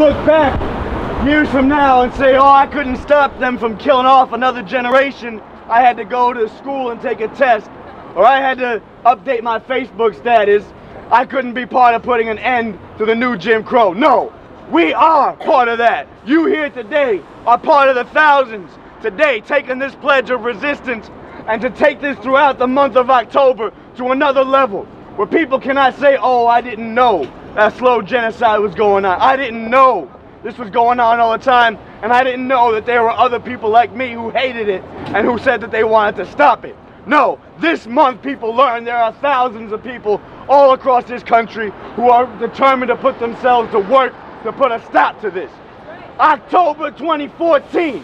look back years from now and say, oh, I couldn't stop them from killing off another generation. I had to go to school and take a test, or I had to update my Facebook status. I couldn't be part of putting an end to the new Jim Crow. No, we are part of that. You here today are part of the thousands today taking this pledge of resistance and to take this throughout the month of October to another level where people cannot say, oh, I didn't know that slow genocide was going on. I didn't know this was going on all the time, and I didn't know that there were other people like me who hated it and who said that they wanted to stop it. No, this month people learned there are thousands of people all across this country who are determined to put themselves to work to put a stop to this. October 2014,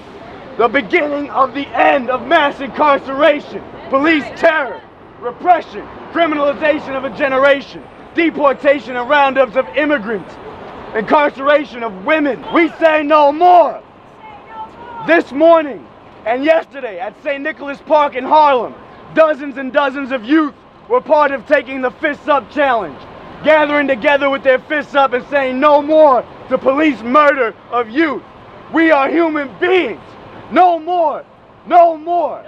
the beginning of the end of mass incarceration, police terror, repression, criminalization of a generation, deportation and roundups of immigrants, incarceration of women. We say no more. This morning and yesterday at St. Nicholas Park in Harlem, dozens and dozens of youth were part of taking the Fists Up Challenge, gathering together with their fists up and saying no more to police murder of youth. We are human beings. No more. No more.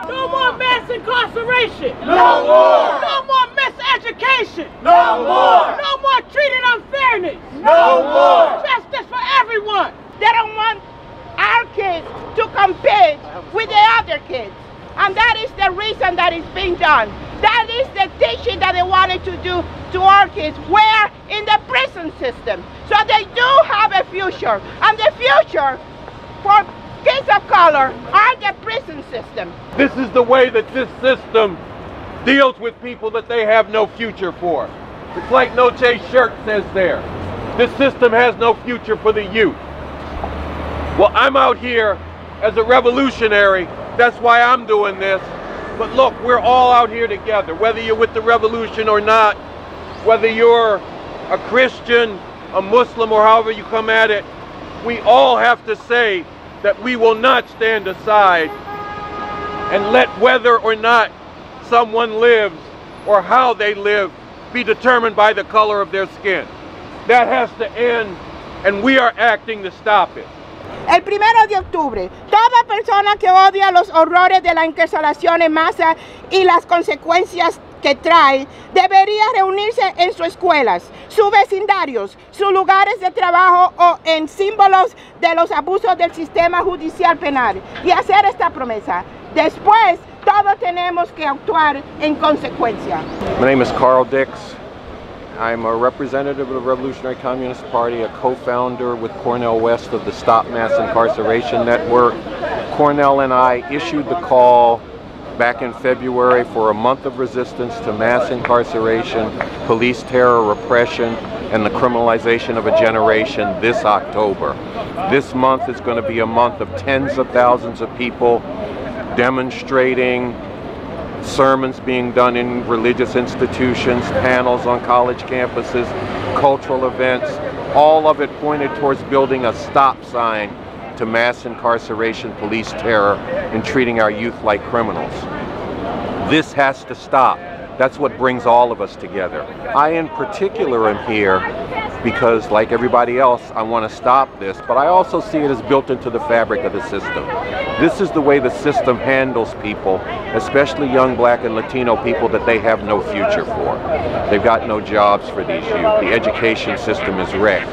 No more mass incarceration. No more. No more miseducation. No more. No more treating unfairness. No more. Justice for everyone. They don't want our kids to compete with the other kids. And that is the reason that it's being done. That is the teaching that they wanted to do to our kids. Where? In the prison system. So they do have a future. And the future for kids of color are the prison system. This is the way that this system deals with people that they have no future for. It's like Noche's shirt says there. This system has no future for the youth. Well, I'm out here as a revolutionary. That's why I'm doing this. But look, we're all out here together, whether you're with the revolution or not, whether you're a Christian, a Muslim, or however you come at it, we all have to say that we will not stand aside and let whether or not someone lives or how they live be determined by the color of their skin. That has to end, and we are acting to stop it. El 1 de octubre, toda persona que odia los horrores de la encarcelación en masa y las consecuencias que trae, debería reunirse en sus escuelas, sus vecindarios, sus lugares de trabajo o en símbolos de los abusos del sistema judicial penal y hacer esta promesa. Después, todos tenemos que actuar en consecuencia. My name is Carl Dix. I'm a representative of the Revolutionary Communist Party, a co-founder with Cornel West of the Stop Mass Incarceration Network. Cornel and I issued the call back in February for a month of resistance to mass incarceration, police terror, repression, and the criminalization of a generation this October. This month is going to be a month of tens of thousands of people demonstrating, sermons being done in religious institutions, panels on college campuses, cultural events, all of it pointed towards building a stop sign to mass incarceration, police terror, and treating our youth like criminals. This has to stop. That's what brings all of us together. I in particular am here because, like everybody else, I want to stop this, but I also see it as built into the fabric of the system. This is the way the system handles people, especially young Black and Latino people that they have no future for. They've got no jobs for these youth. The education system is wrecked.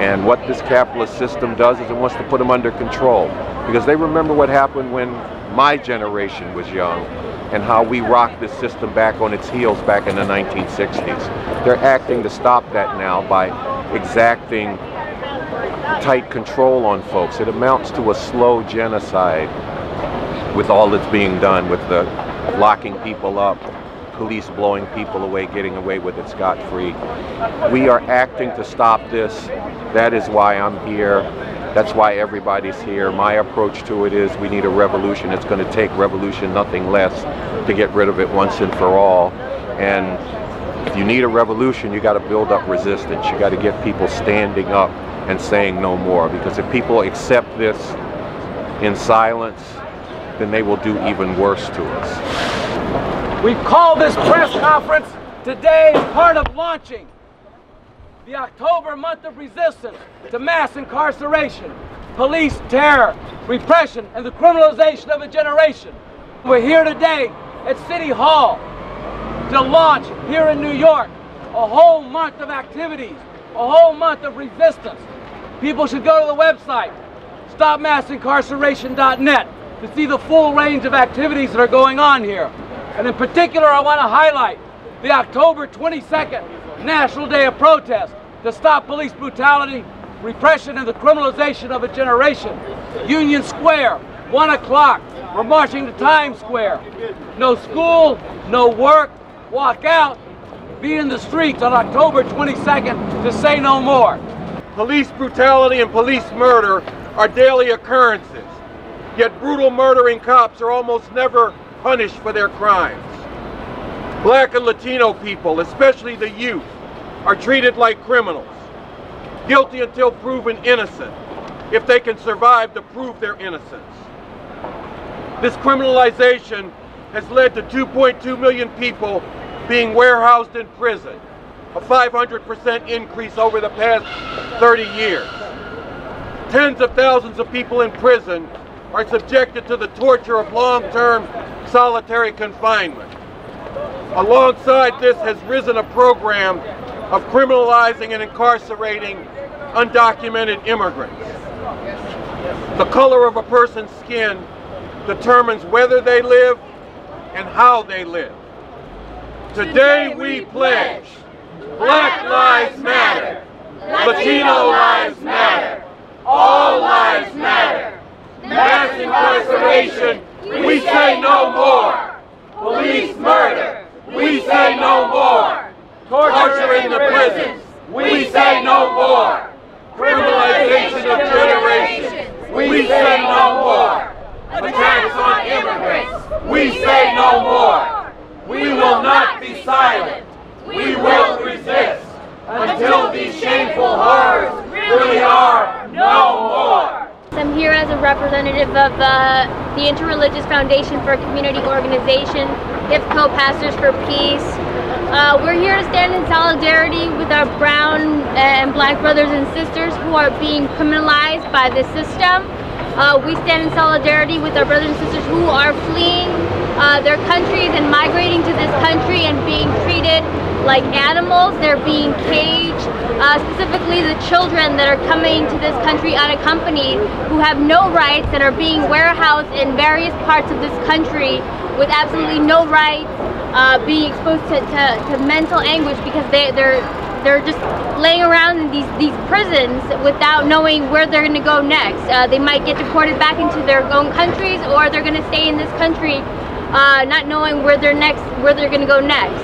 And what this capitalist system does is it wants to put them under control, because they remember what happened when my generation was young and how we rocked this system back on its heels back in the 1960s. They're acting to stop that now by exacting tight control on folks. It amounts to a slow genocide with all that's being done, with the locking people up, police blowing people away, getting away with it scot-free. We are acting to stop this. That is why I'm here. That's why everybody's here. My approach to it is we need a revolution. It's going to take revolution, nothing less, to get rid of it once and for all. And if you need a revolution, you got to build up resistance. You got to get people standing up and saying no more. Because if people accept this in silence, then they will do even worse to us. We call this press conference today as part of launching the October month of resistance to mass incarceration, police terror, repression, and the criminalization of a generation. We're here today at City Hall to launch here in New York a whole month of activities, a whole month of resistance. People should go to the website, stopmassincarceration.net, to see the full range of activities that are going on here. And in particular, I want to highlight the October 22nd National Day of Protest to stop police brutality, repression, and the criminalization of a generation. Union Square, 1 o'clock. We're marching to Times Square. No school, no work, walk out, be in the streets on October 22nd to say no more. Police brutality and police murder are daily occurrences, yet brutal murdering cops are almost never punished for their crimes. Black and Latino people, especially the youth, are treated like criminals, guilty until proven innocent, if they can survive to prove their innocence. This criminalization has led to 2.2 million people being warehoused in prison, a 500% increase over the past 30 years. Tens of thousands of people in prison are subjected to the torture of long-term solitary confinement. Alongside this has risen a program of criminalizing and incarcerating undocumented immigrants. The color of a person's skin determines whether they live and how they live. Today we pledge Black Lives Matter, Latino Lives Matter, all lives matter. Mass incarceration, we say no more. Police murder, we say no more. Torture in the prisons, we say no more. Criminalization of generations, we say no more. Attacks on immigrants, we say no more. We will not be silent. We will resist until these shameful horrors really are no more. I'm here as a representative of the Interreligious Foundation for a Community Organization, IFCO Pastors for Peace. We're here to stand in solidarity with our brown and black brothers and sisters who are being criminalized by the system. We stand in solidarity with our brothers and sisters who are fleeing their countries and migrating to this country and being treated like animals. They're being caged, specifically the children that are coming to this country unaccompanied, who have no rights and are being warehoused in various parts of this country with absolutely no rights, being exposed to mental anguish because they're just laying around in these prisons without knowing where they're going to go next. They might get deported back into their own countries, or they're going to stay in this country not knowing where they're going to go next.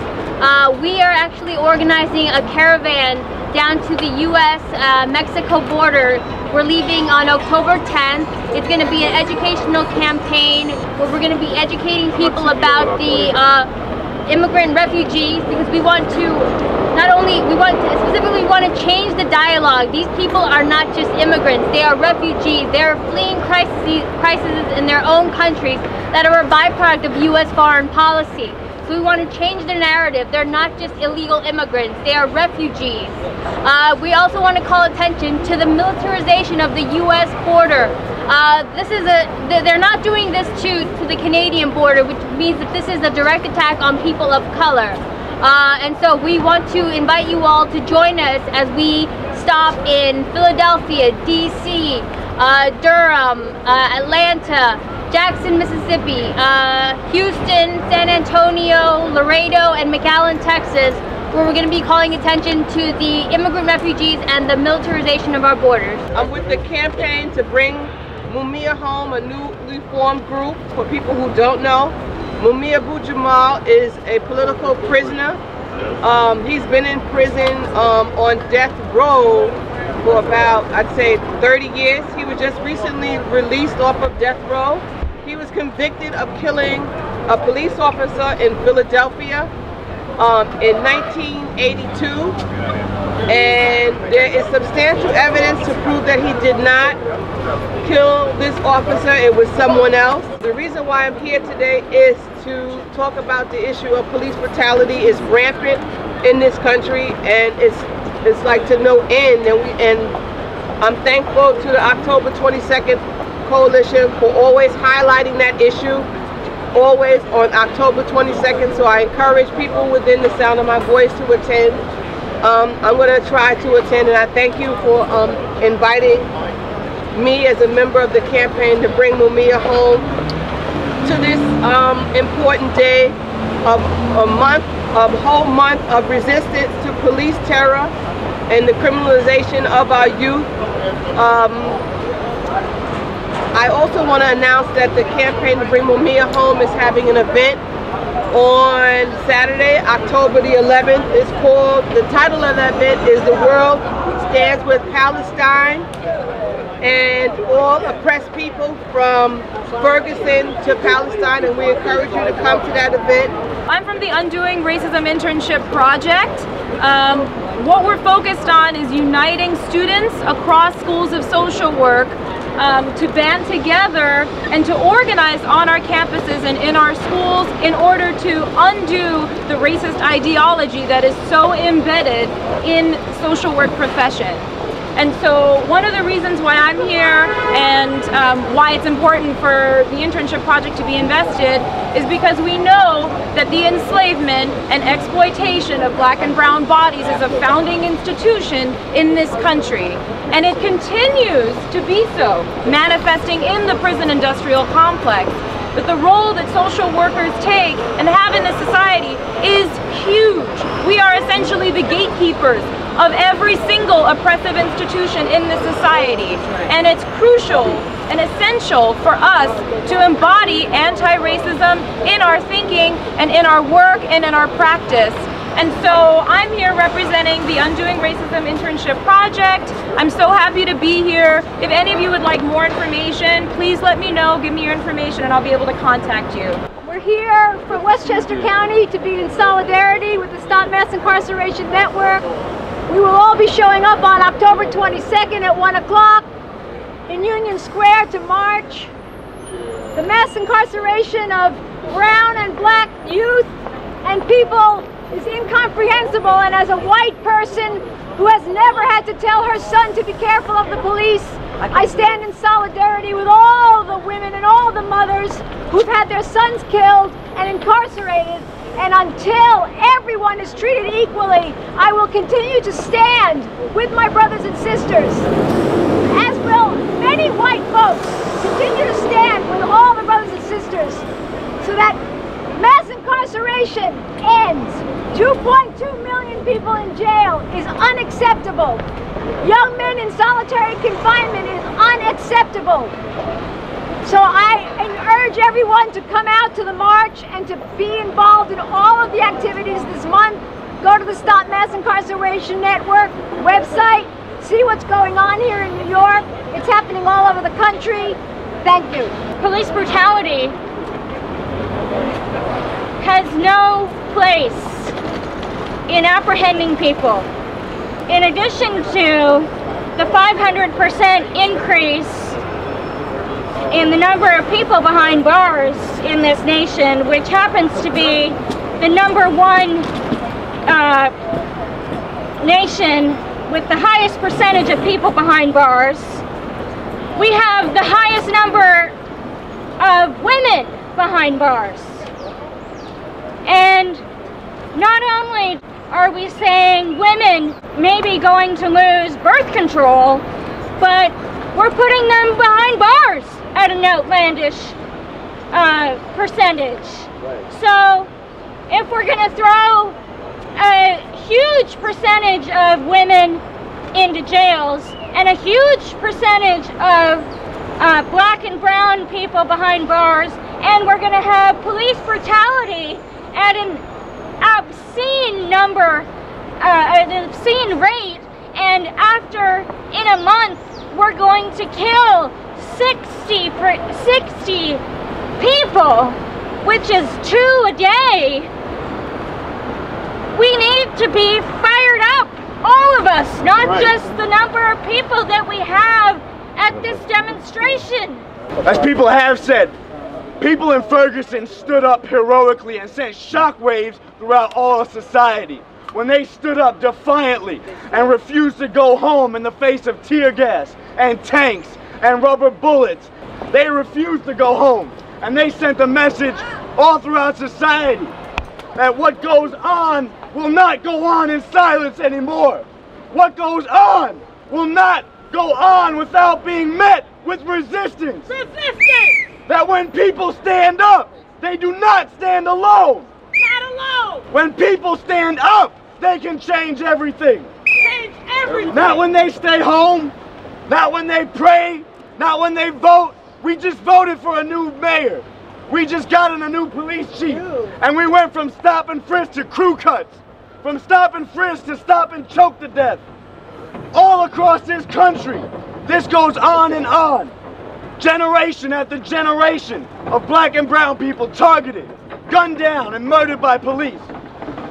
We are actually organizing a caravan down to the U.S.-Mexico border. We're leaving on October 10th. It's going to be an educational campaign where we're going to be educating people about the immigrant refugees, because we want to specifically change the dialogue. These people are not just immigrants, they are refugees. They are fleeing crises in their own countries that are a byproduct of U.S. foreign policy. So we want to change the narrative. They're not just illegal immigrants, they are refugees. We also want to call attention to the militarization of the U.S. border. They're not doing this to the Canadian border, which means that this is a direct attack on people of color. And so we want to invite you all to join us as we stop in Philadelphia, D.C., Durham, Atlanta, Jackson, Mississippi, Houston, San Antonio, Laredo, and McAllen, Texas, where we're going to be calling attention to the immigrant refugees and the militarization of our borders. I'm with the campaign to bring Mumia home, a newly formed group. For people who don't know, Mumia Abu-Jamal is a political prisoner. He's been in prison on death row for about, I'd say, 30 years. He was just recently released off of death row. He was convicted of killing a police officer in Philadelphia in 1982. And there is substantial evidence to prove that he did not kill this officer. It was someone else. The reason why I'm here today is to talk about the issue of police brutality. Is rampant in this country, and it's it's like to no end, and I'm thankful to the October 22nd Coalition for always highlighting that issue, always on October 22nd. So I encourage people within the sound of my voice to attend. I'm going to try to attend, and I thank you for inviting me as a member of the campaign to bring Mumia home to this important day of a whole month of resistance to police terror and the criminalization of our youth. I also want to announce that the campaign to bring Mumia home is having an event on Saturday, October the 11th. It's called, the title of the event is The World Stands With Palestine, and all oppressed people from Ferguson to Palestine, and we encourage you to come to that event. I'm from the Undoing Racism Internship Project. What we're focused on is uniting students across schools of social work to band together and to organize on our campuses and in our schools in order to undo the racist ideology that is so embedded in social work profession. And so one of the reasons why I'm here and why it's important for the internship project to be invested is because we know that the enslavement and exploitation of black and brown bodies is a founding institution in this country. And it continues to be so, manifesting in the prison industrial complex. But the role that social workers take and have in this society is huge. We are essentially the gatekeepers of every single oppressive institution in this society. And it's crucial and essential for us to embody anti-racism in our thinking and in our work and in our practice. And so I'm here representing the Undoing Racism Internship Project. I'm so happy to be here. If any of you would like more information, please let me know, give me your information, and I'll be able to contact you. We're here for Westchester County to be in solidarity with the Stop Mass Incarceration Network. We will all be showing up on October 22nd at 1 o'clock in Union Square to march. The mass incarceration of brown and black youth and people is incomprehensible, and as a white person who has never had to tell her son to be careful of the police, I stand in solidarity with all the women and all the mothers who've had their sons killed and incarcerated. And until everyone is treated equally, I will continue to stand with my brothers and sisters, as will many white folks continue to stand with all the brothers and sisters, so that mass incarceration ends. 2.2 million people in jail is unacceptable. Young men in solitary confinement is unacceptable. So I urge everyone to come out to the march and to be involved in all of the activities this month. Go to the Stop Mass Incarceration Network website, see what's going on here in New York. It's happening all over the country. Thank you. Police brutality has no place in apprehending people. In addition to the 500% increase in the number of people behind bars in this nation, which happens to be the #1 nation with the highest percentage of people behind bars, we have the highest number of women behind bars. And not only are we saying women may be going to lose birth control, but we're putting them behind bars at an outlandish percentage. Right. So if we're going to throw a huge percentage of women into jails and a huge percentage of black and brown people behind bars, and we're going to have police brutality at an obscene number, an obscene rate, and after, in a month, we're going to kill 60 people, which is 2 a day. We need to be fired up, all of us, not just the number of people that we have at this demonstration. As people have said, people in Ferguson stood up heroically and sent shockwaves throughout all of society. when they stood up defiantly and refused to go home in the face of tear gas and tanks and rubber bullets. They refused to go home, and they sent a message all throughout society that what goes on will not go on in silence anymore. What goes on will not go on without being met with resistance. Resistance! That when people stand up, they do not stand alone. Not alone! When people stand up, they can change everything. Change everything! Not when they stay home, not when they pray, not when they vote. We just voted for a new mayor. We just got in a new police chief. And we went from stop and frisk to crew cuts. From stop and frisk to stop and choke to death. All across this country, this goes on and on. Generation after generation of black and brown people targeted, gunned down, and murdered by police.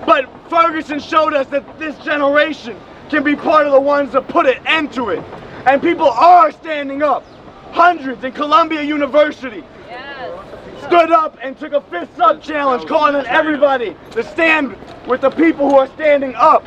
But Ferguson showed us that this generation can be part of the ones that put an end to it. And people are standing up. Hundreds in Columbia University stood up and took a fist up challenge, calling on everybody to stand with the people who are standing up.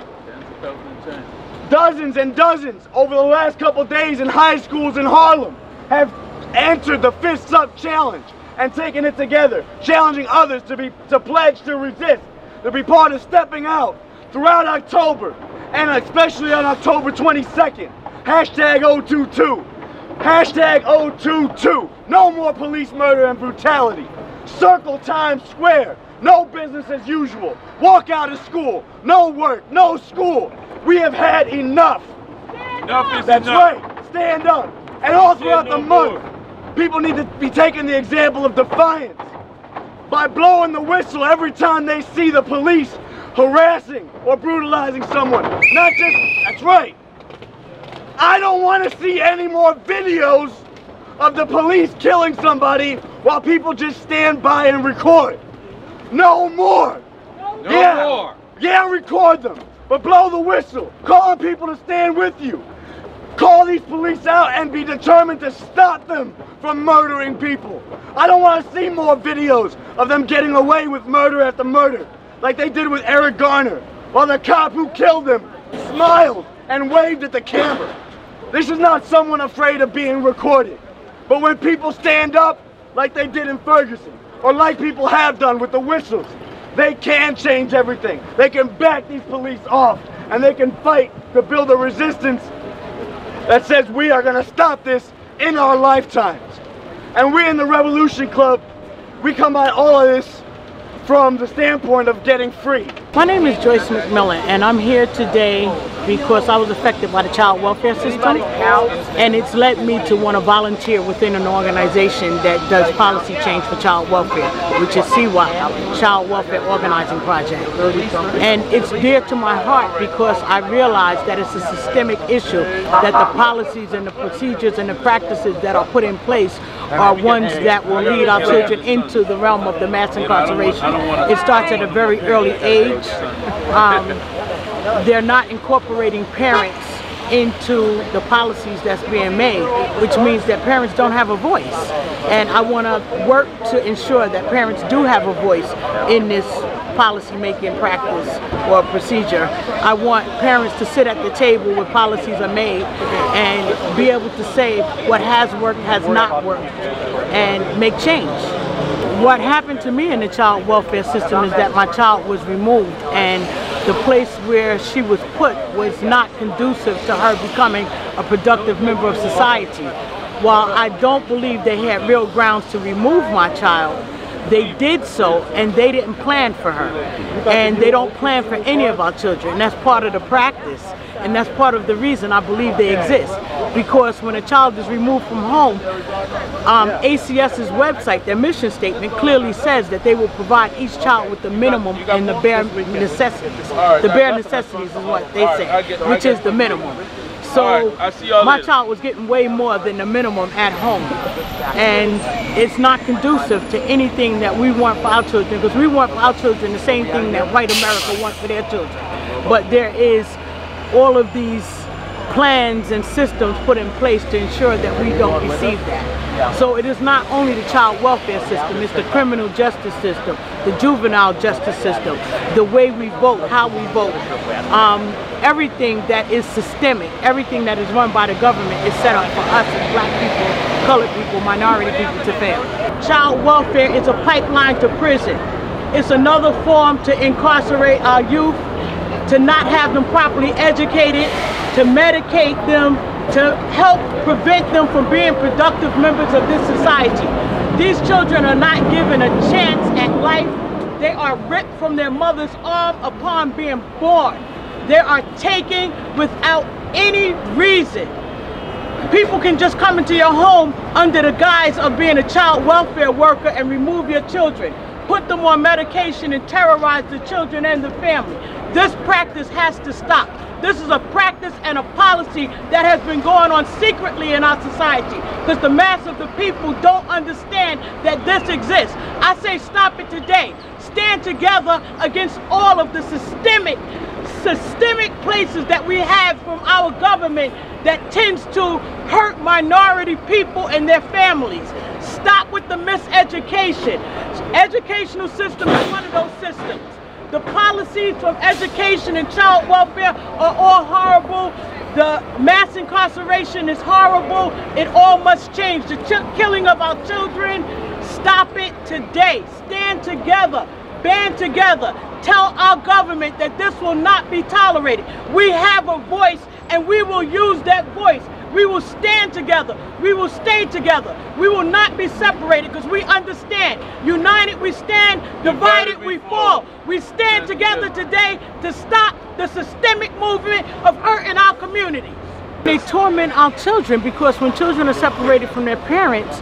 Dozens and dozens over the last couple days in high schools in Harlem have answered the Fists Up challenge and taken it together, challenging others to pledge to resist, to be part of stepping out throughout October, and especially on October 22nd. Hashtag 022. Hashtag 022. No more police murder and brutality. Circle Times Square. No business as usual. Walk out of school. No work. No school. We have had enough. Enough is That's enough. right. Stand up. And all throughout the month, people need to be taking the example of defiance by blowing the whistle every time they see the police harassing or brutalizing someone. Not just, that's right. I don't want to see any more videos of the police killing somebody while people just stand by and record. No more. No more. Yeah, record them, but blow the whistle. Call on people to stand with you. Call these police out and be determined to stop them from murdering people. I don't want to see more videos of them getting away with murder after murder, like they did with Eric Garner, while the cop who killed him smiled and waved at the camera. This is not someone afraid of being recorded. But when people stand up, like they did in Ferguson, or like people have done with the whistles, they can change everything. They can back these police off, and they can fight to build a resistance that says we are going to stop this in our lifetimes. And we in the Revolution Club, we come at all of this from the standpoint of getting free. My name is Joyce McMillan, and I'm here today because I was affected by the child welfare system, and it's led me to want to volunteer within an organization that does policy change for child welfare, which is CWOP, Child Welfare Organizing Project. And it's dear to my heart because I realize that it's a systemic issue, that the policies and the procedures and the practices that are put in place are ones that will lead our children into the realm of the mass incarceration. It starts at a very early age. They're not incorporating parents into the policies that's being made, which means that parents don't have a voice. And I want to work to ensure that parents do have a voice in this policy making practice or procedure. I want parents to sit at the table where policies are made and be able to say what has worked, has not worked, and make change. What happened to me in the child welfare system is that my child was removed, and the place where she was put was not conducive to her becoming a productive member of society. While I don't believe they had real grounds to remove my child, they did so, and they didn't plan for her. And they don't plan for any of our children. And that's part of the practice. And that's part of the reason I believe they exist. Because when a child is removed from home, ACS's website, their mission statement clearly says that they will provide each child with the minimum and the bare necessities. The bare necessities is what they say, which is the minimum. So my child was getting way more than the minimum at home. And it's not conducive to anything that we want for our children, because we want for our children the same thing that white America wants for their children. But there is all of these plans and systems put in place to ensure that we don't receive that. So it is not only the child welfare system, it's the criminal justice system, the juvenile justice system, the way we vote, how we vote, everything that is systemic, everything that is run by the government is set up for us as black people, colored people, minority people to fail. Child welfare is a pipeline to prison. It's another form to incarcerate our youth, to not have them properly educated, to medicate them, to help prevent them from being productive members of this society. These children are not given a chance at life. They are ripped from their mother's arm upon being born. They are taken without any reason. People can just come into your home under the guise of being a child welfare worker and remove your children, put them on medication and terrorize the children and the family. This practice has to stop. This is a practice and a policy that has been going on secretly in our society because the mass of the people don't understand that this exists. I say stop it today. Stand together against all of the systemic places that we have from our government that tends to hurt minority people and their families. Stop with the miseducation. Educational system is one of those systems. The policies from education and child welfare are all horrible. The mass incarceration is horrible. It all must change. The killing of our children, stop it today. Stand together. Band together. Tell our government that this will not be tolerated. We have a voice and we will use that voice. We will stand together. We will stay together. We will not be separated because we understand. United we stand, divided we fall. We stand together today to stop the systemic movement of hurt in our communities. They torment our children because when children are separated from their parents,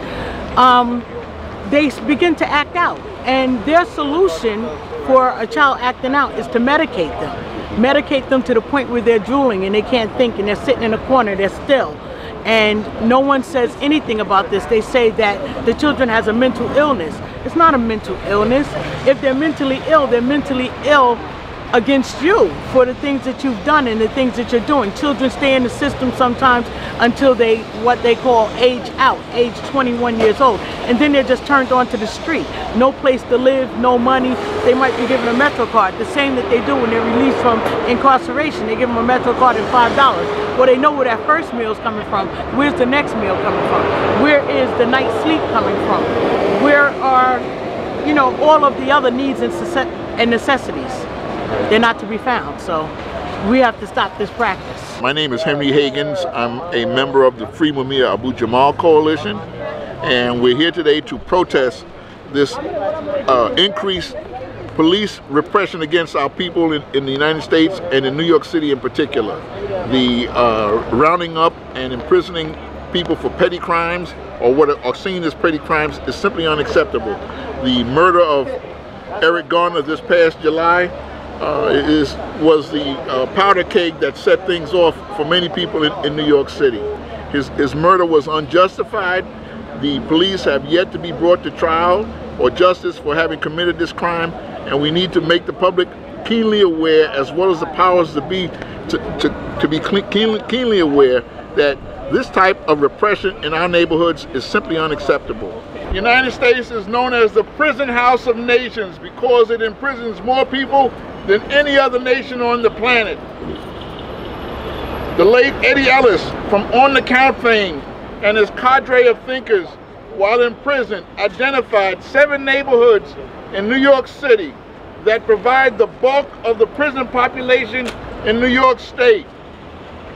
they begin to act out. And their solution for a child acting out is to medicate them. Medicate them to the point where they're drooling and they can't think and they're sitting in a corner, they're still. And no one says anything about this. They say that the children has a mental illness. It's not a mental illness. If they're mentally ill, they're mentally ill against you for the things that you've done and the things that you're doing. Children stay in the system sometimes until they, what they call age out, age 21 years old. And then they're just turned onto the street. No place to live, no money. They might be given a Metro card, the same that they do when they're released from incarceration. They give them a Metro card and $5. Well, they know where that first meal is coming from. Where's the next meal coming from? Where is the night's sleep coming from? Where are, you know, all of the other needs and necessities? They're not to be found, so we have to stop this practice. My name is Henry Higgins. I'm a member of the Free Mumia Abu Jamal Coalition, and we're here today to protest this increased police repression against our people in the United States and in New York City in particular. The rounding up and imprisoning people for petty crimes or what are seen as petty crimes is simply unacceptable. The murder of Eric Garner this past July was the powder keg that set things off for many people in New York City. His murder was unjustified. The police have yet to be brought to trial or justice for having committed this crime, and we need to make the public keenly aware, as well as the powers that be, to be keenly aware that this type of repression in our neighborhoods is simply unacceptable. The United States is known as the prison house of nations because it imprisons more people than any other nation on the planet. The late Eddie Ellis from On the Count fame and his cadre of thinkers, while in prison, identified 7 neighborhoods in New York City that provide the bulk of the prison population in New York State.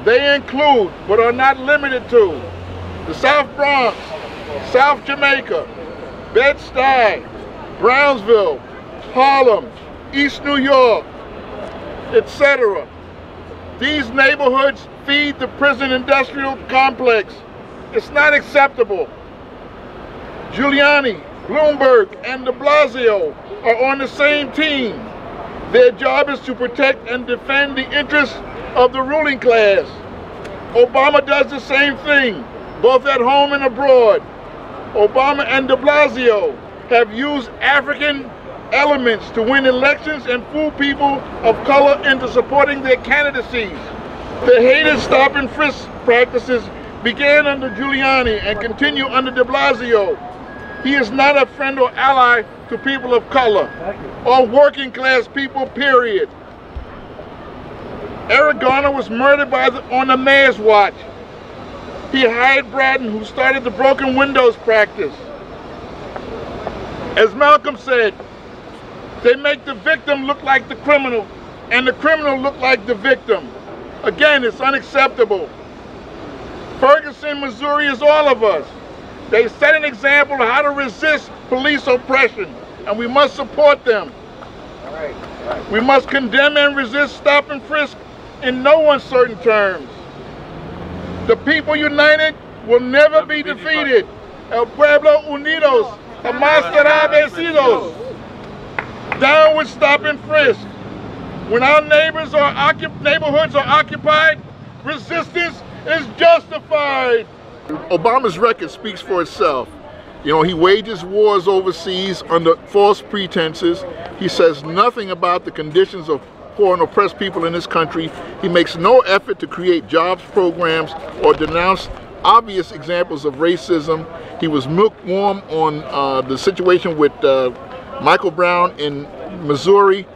They include, but are not limited to, the South Bronx, South Jamaica, Bed-Stuy, Brownsville, Harlem, East New York, etc. These neighborhoods feed the prison industrial complex. It's not acceptable. Giuliani, Bloomberg, and de Blasio are on the same team. Their job is to protect and defend the interests of the ruling class. Obama does the same thing, both at home and abroad. Obama and de Blasio have used African elements to win elections and fool people of color into supporting their candidacies. The hated stop and frisk practices began under Giuliani and continue under de Blasio. He is not a friend or ally to people of color or working class people, period. Eric Garner was murdered on the mayor's watch. He hired Braden, who started the broken windows practice. As Malcolm said, they make the victim look like the criminal and the criminal look like the victim. Again, it's unacceptable. Ferguson, Missouri is all of us. They set an example of how to resist police oppression, and we must support them. We must condemn and resist stop and frisk in no uncertain terms. The people united will never be defeated. El pueblo unidos jamás será vencidos. Down with stop and frisk. When our neighborhoods are occupied, resistance is justified. Obama's record speaks for itself. You know, he wages wars overseas under false pretenses. He says nothing about the conditions of poor and oppressed people in this country. He makes no effort to create jobs programs or denounce obvious examples of racism. He was lukewarm on the situation with Michael Brown in Missouri.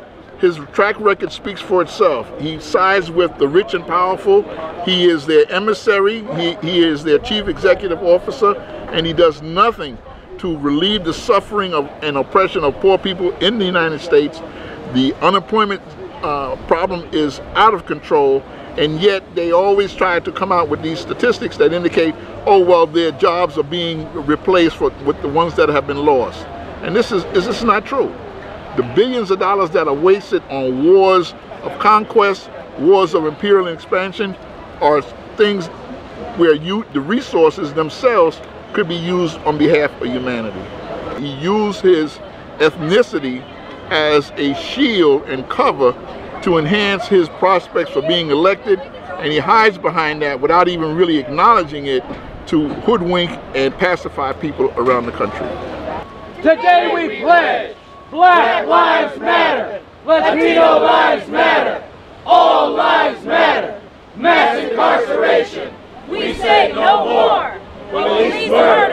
His track record speaks for itself. He sides with the rich and powerful. He is their emissary. He is their chief executive officer, and he does nothing to relieve the suffering and oppression of poor people in the United States. The unemployment problem is out of control, and yet they always try to come out with these statistics that indicate, oh, well, their jobs are being replaced with the ones that have been lost. And this is not true. The billions of dollars that are wasted on wars of conquest, wars of imperial expansion, are things where the resources themselves could be used on behalf of humanity. He used his ethnicity as a shield and cover to enhance his prospects for being elected, and he hides behind that without even really acknowledging it to hoodwink and pacify people around the country. Today we pledge Black Lives Matter, Latino Lives Matter, all lives matter, mass incarceration. We say no more. Police murder.